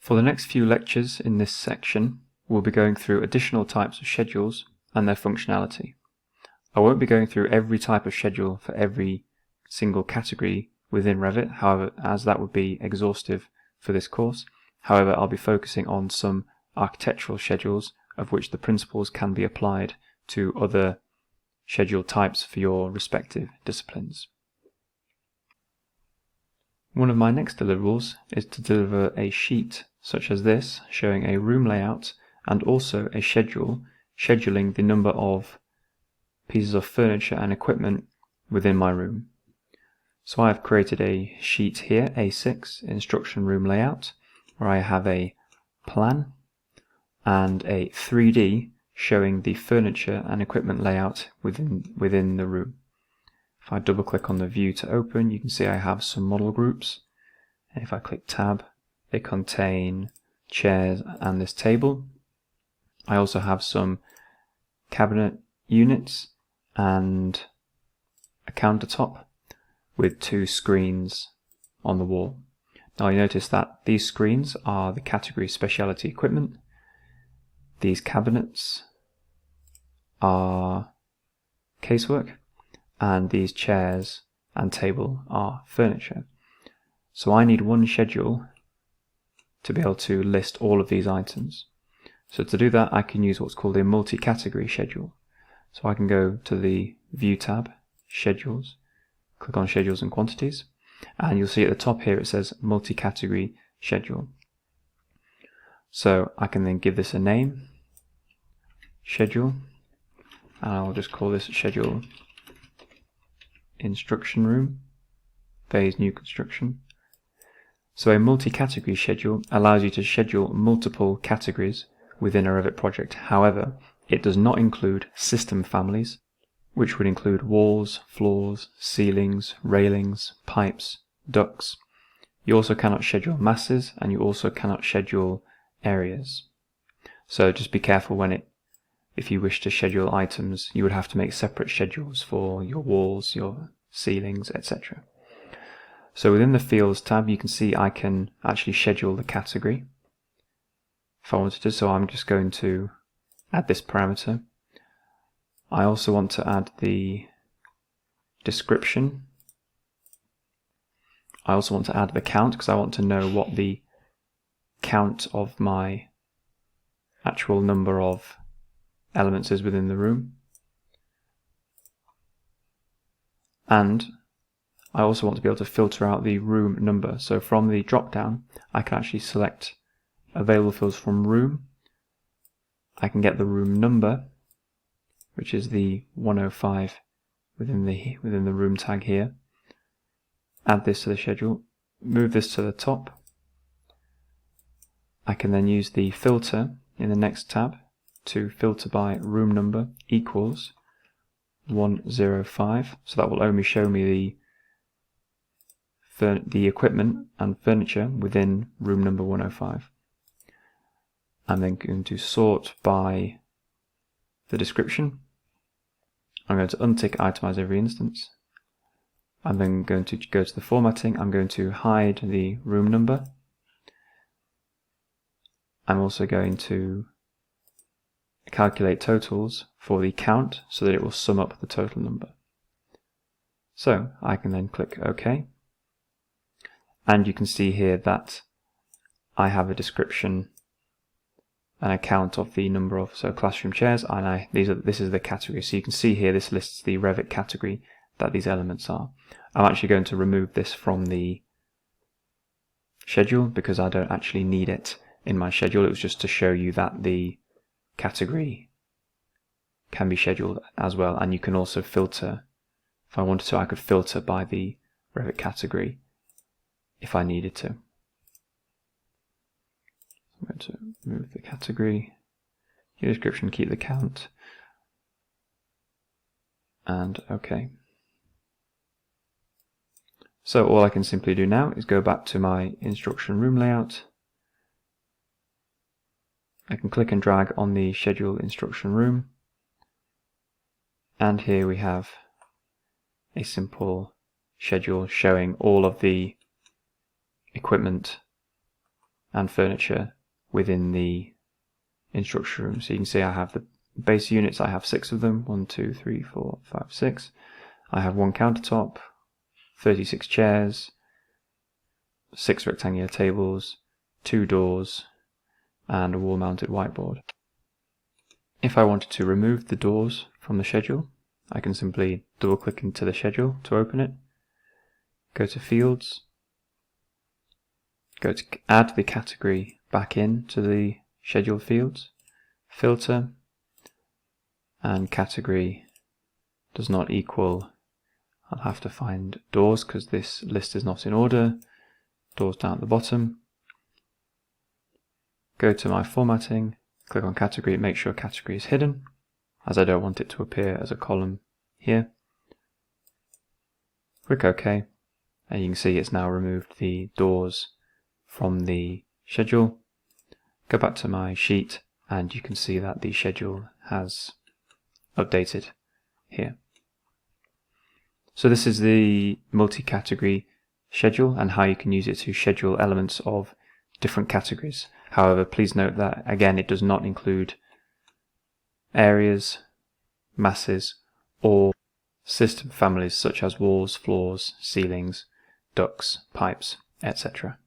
For the next few lectures in this section, we'll be going through additional types of schedules and their functionality. I won't be going through every type of schedule for every single category within Revit, however, as that would be exhaustive for this course. However, I'll be focusing on some architectural schedules of which the principles can be applied to other schedule types for your respective disciplines. One of my next deliverables is to deliver a sheet such as this, showing a room layout and also a schedule scheduling the number of pieces of furniture and equipment within my room. So I have created a sheet here, A6, instruction room layout, where I have a plan and a 3D showing the furniture and equipment layout within the room. If I double click on the view to open, you can see I have some model groups, and if I click tab, they contain chairs and this table. I also have some cabinet units and a countertop with two screens on the wall. Now you notice that these screens are the category specialty equipment. These cabinets are casework, and these chairs and table are furniture. So I need one schedule to be able to list all of these items. So to do that, I can use what's called a multi-category schedule. So I can go to the View tab, Schedules, click on Schedules and Quantities, and you'll see at the top here it says multi-category schedule. So I can then give this a name, schedule, and I'll just call this schedule instruction room, phase new construction. So a multi-category schedule allows you to schedule multiple categories within a Revit project. However, it does not include system families, which would include walls, floors, ceilings, railings, pipes, ducts. You also cannot schedule masses, and you also cannot schedule areas. So just be careful if you wish to schedule items, you would have to make separate schedules for your walls, your ceilings, etc. So within the Fields tab, you can see I can actually schedule the category if I wanted to. So I'm just going to add this parameter. I also want to add the description. I also want to add the count because I want to know what the count of my actual number of elements is within the room. And I also want to be able to filter out the room number. So from the drop down, I can actually select available fields from room. I can get the room number, which is the 105 within the room tag here. Add this to the schedule, move this to the top. I can then use the filter in the next tab to filter by room number equals 105. So that will only show me the equipment and furniture within room number 105. I'm then going to sort by the description. I'm going to untick itemize every instance. I'm then going to go to the formatting. I'm going to hide the room number. I'm also going to calculate totals for the count so that it will sum up the total number. So I can then click OK. And you can see here that I have a description and a count of the number of classroom chairs, and this is the category. So you can see here this lists the Revit category that these elements are. I'm actually going to remove this from the schedule because I don't actually need it in my schedule. It was just to show you that the category can be scheduled as well, and you can also filter. If I wanted to, I could filter by the Revit category if I needed to. I'm going to remove the category, your description, keep the count, and OK. So all I can simply do now is go back to my instruction room layout. I can click and drag on the schedule instruction room, and here we have a simple schedule showing all of the equipment and furniture within the instruction room. So you can see I have the base units, I have 6 of them, 1, 2, 3, 4, 5, 6. I have 1 countertop, 36 chairs, 6 rectangular tables, 2 doors, and a wall-mounted whiteboard. If I wanted to remove the doors from the schedule, I can simply double-click into the schedule to open it, go to Fields, go to add the category back in to the schedule fields, filter, and category does not equal, I'll have to find doors because this list is not in order, doors down at the bottom, go to my formatting, click on category, make sure category is hidden, as I don't want it to appear as a column here. Click OK, and you can see it's now removed the doors from the schedule. Go back to my sheet and you can see that the schedule has updated here. So this is the multi-category schedule and how you can use it to schedule elements of different categories. However, please note that again it does not include areas, masses, or system families such as walls, floors, ceilings, ducts, pipes, etc.